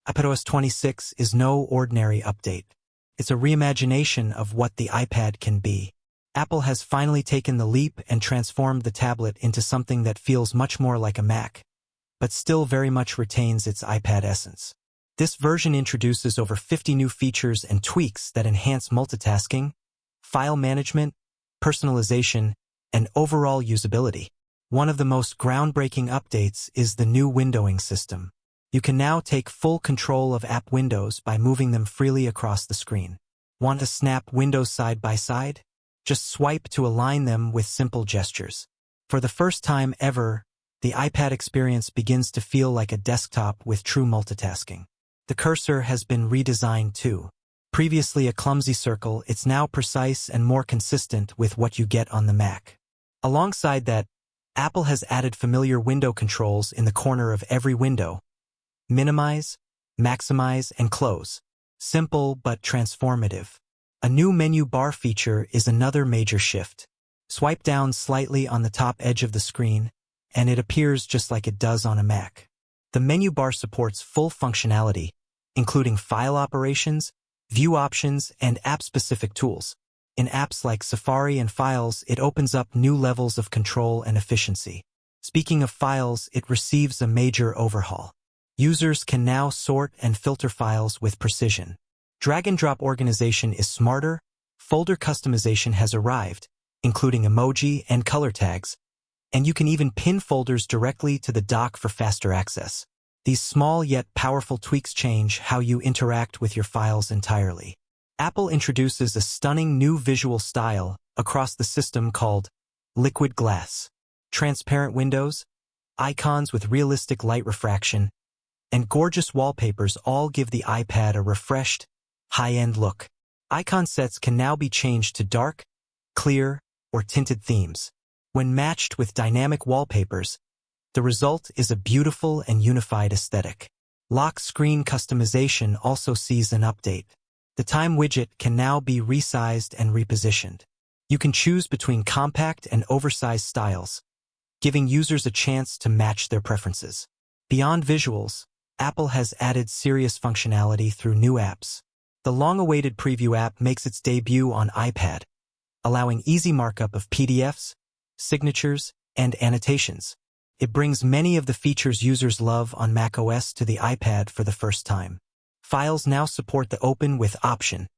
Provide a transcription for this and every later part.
iPadOS 26 is no ordinary update. It's a reimagination of what the iPad can be. Apple has finally taken the leap and transformed the tablet into something that feels much more like a Mac, but still very much retains its iPad essence. This version introduces over 50 new features and tweaks that enhance multitasking, file management, personalization, and overall usability. One of the most groundbreaking updates is the new windowing system. You can now take full control of app windows by moving them freely across the screen. Want to snap windows side by side? Just swipe to align them with simple gestures. For the first time ever, the iPad experience begins to feel like a desktop with true multitasking. The cursor has been redesigned too. Previously a clumsy circle, it's now precise and more consistent with what you get on the Mac. Alongside that, Apple has added familiar window controls in the corner of every window. Minimize, maximize, and close. Simple but transformative. A new menu bar feature is another major shift. Swipe down slightly on the top edge of the screen, and it appears just like it does on a Mac. The menu bar supports full functionality, including file operations, view options, and app-specific tools. In apps like Safari and Files, it opens up new levels of control and efficiency. Speaking of files, it receives a major overhaul. Users can now sort and filter files with precision. Drag-and-drop organization is smarter, folder customization has arrived, including emoji and color tags, and you can even pin folders directly to the dock for faster access. These small yet powerful tweaks change how you interact with your files entirely. Apple introduces a stunning new visual style across the system called liquid glass. Transparent windows, icons with realistic light refraction, and gorgeous wallpapers all give the iPad a refreshed, high-end look. Icon sets can now be changed to dark, clear, or tinted themes. When matched with dynamic wallpapers, the result is a beautiful and unified aesthetic. Lock screen customization also sees an update. The time widget can now be resized and repositioned. You can choose between compact and oversized styles, giving users a chance to match their preferences. Beyond visuals, Apple has added serious functionality through new apps. The long-awaited Preview app makes its debut on iPad, allowing easy markup of PDFs, signatures, and annotations. It brings many of the features users love on macOS to the iPad for the first time. Files now support the Open With option,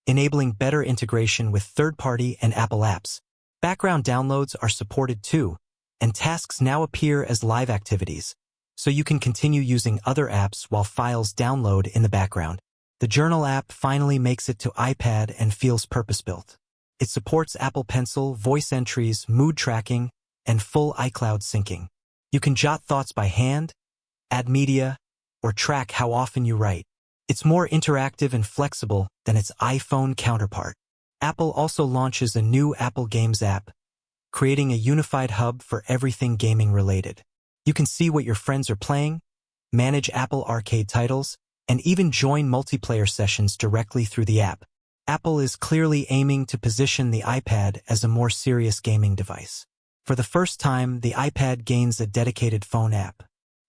enabling better integration with third-party and Apple apps. Background downloads are supported too, and tasks now appear as live activities, so you can continue using other apps while files download in the background. The Journal app finally makes it to iPad and feels purpose-built. It supports Apple Pencil, voice entries, mood tracking, and full iCloud syncing. You can jot thoughts by hand, add media, or track how often you write. It's more interactive and flexible than its iPhone counterpart. Apple also launches a new Apple Games app, creating a unified hub for everything gaming-related. You can see what your friends are playing, manage Apple Arcade titles, and even join multiplayer sessions directly through the app. Apple is clearly aiming to position the iPad as a more serious gaming device. For the first time, the iPad gains a dedicated phone app.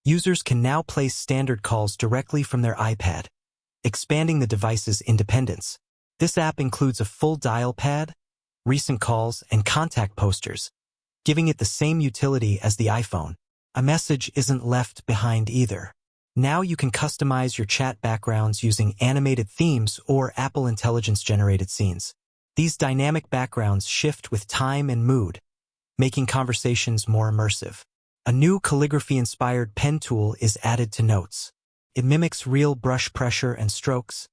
Users can now place standard calls directly from their iPad, expanding the device's independence. This app includes a full dial pad, recent calls, and contact posters, giving it the same utility as the iPhone. A message isn't left behind either. Now you can customize your chat backgrounds using animated themes or Apple Intelligence-generated scenes. These dynamic backgrounds shift with time and mood, making conversations more immersive. A new calligraphy-inspired pen tool is added to Notes. It mimics real brush pressure and strokes,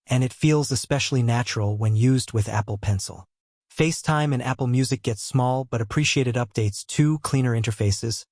and it feels especially natural when used with Apple Pencil. FaceTime and Apple Music get small but appreciated updates too: cleaner interfaces,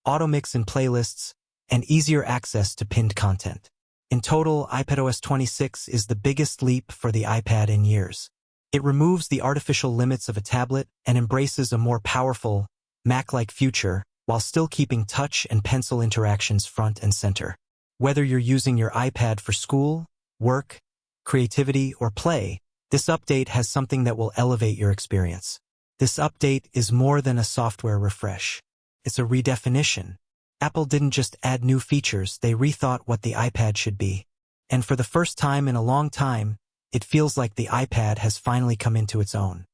auto-mix in playlists, and easier access to pinned content. In total, iPadOS 26 is the biggest leap for the iPad in years. It removes the artificial limits of a tablet and embraces a more powerful, Mac-like future while still keeping touch and pencil interactions front and center. Whether you're using your iPad for school, work, creativity, or play, this update has something that will elevate your experience. This update is more than a software refresh. It's a redefinition Apple didn't just add new features, they rethought what the iPad should be. And for the first time in a long time, it feels like the iPad has finally come into its own.